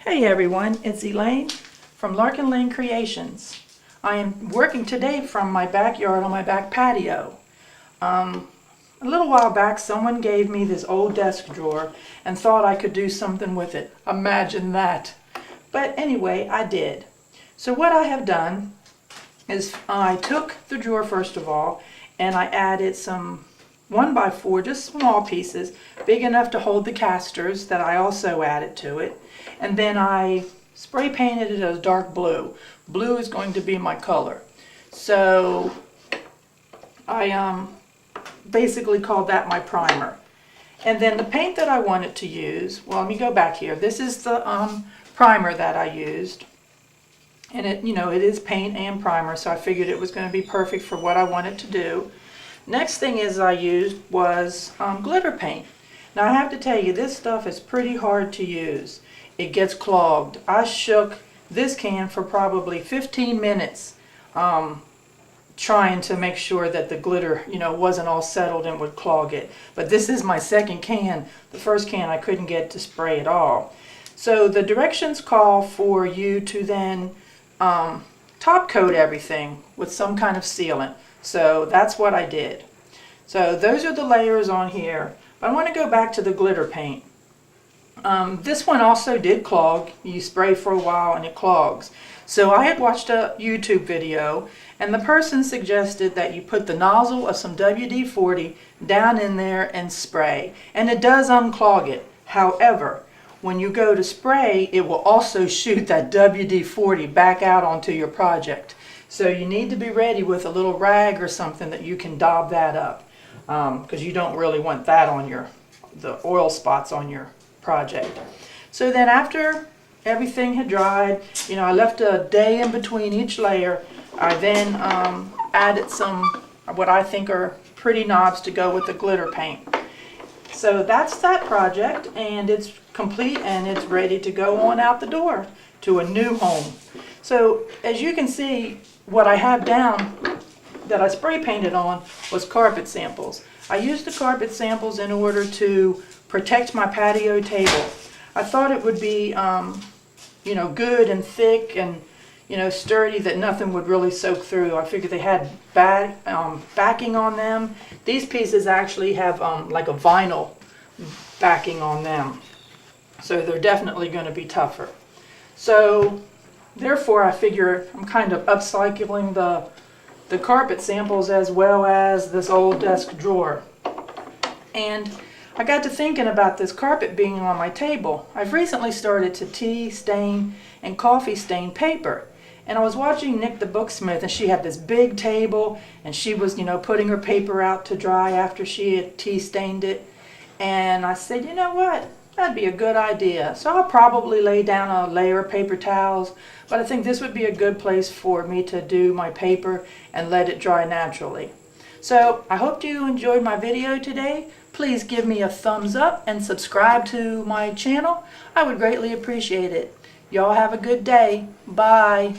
Hey everyone, it's Elaine from Larkin Lane Creations. I am working today from my backyard on my back patio. A little while back someone gave me this old desk drawer and thought I could do something with it. Imagine that. But anyway, I did. So what I have done is I took the drawer first of all and I added some 1x4, just small pieces, big enough to hold the casters that I also added to it. And then I spray painted it as dark blue. Blue is going to be my color. So I basically called that my primer. And then the paint that I wanted to use, well, let me go back here. This is the primer that I used. And it is paint and primer, so I figured it was going to be perfect for what I wanted to do. Next thing I used was glitter paint. Now I have to tell you, this stuff is pretty hard to use. It gets clogged. I shook this can for probably 15 minutes trying to make sure that the glitter wasn't all settled and would clog it. But this is my second can. The first can I couldn't get to spray at all. So the directions call for you to then top coat everything with some kind of sealant. So that's what I did. So those are the layers on here. But I want to go back to the glitter paint. This one also did clog. You spray for a while and it clogs. So I had watched a YouTube video and the person suggested that you put the nozzle of some WD-40 down in there and spray. And it does unclog it. However, when you go to spray, it will also shoot that WD-40 back out onto your project. So you need to be ready with a little rag or something that you can daub that up, because you don't really want that on the oil spots on your project. So then after everything had dried, I left a day in between each layer. I then added some what I think are pretty knobs to go with the glitter paint. So that's that project, and it's complete and it's ready to go on out the door to a new home. So as you can see, what I have down that I spray painted on was carpet samples. I used the carpet samples in order to protect my patio table. I thought it would be good and thick and sturdy, that nothing would really soak through. I figured they had backing on them. These pieces actually have like a vinyl backing on them, so they're definitely going to be tougher. So therefore I figure I'm kind of upcycling the carpet samples as well as this old desk drawer. And I got to thinking about this carpet being on my table. I've recently started to tea stain and coffee stain paper. And I was watching Nick the Booksmith, and she had this big table and she was putting her paper out to dry after she had tea stained it. And I said, you know what? That'd be a good idea. So I'll probably lay down a layer of paper towels, but I think this would be a good place for me to do my paper and let it dry naturally. So I hope you enjoyed my video today. Please give me a thumbs up and subscribe to my channel. I would greatly appreciate it. Y'all have a good day. Bye.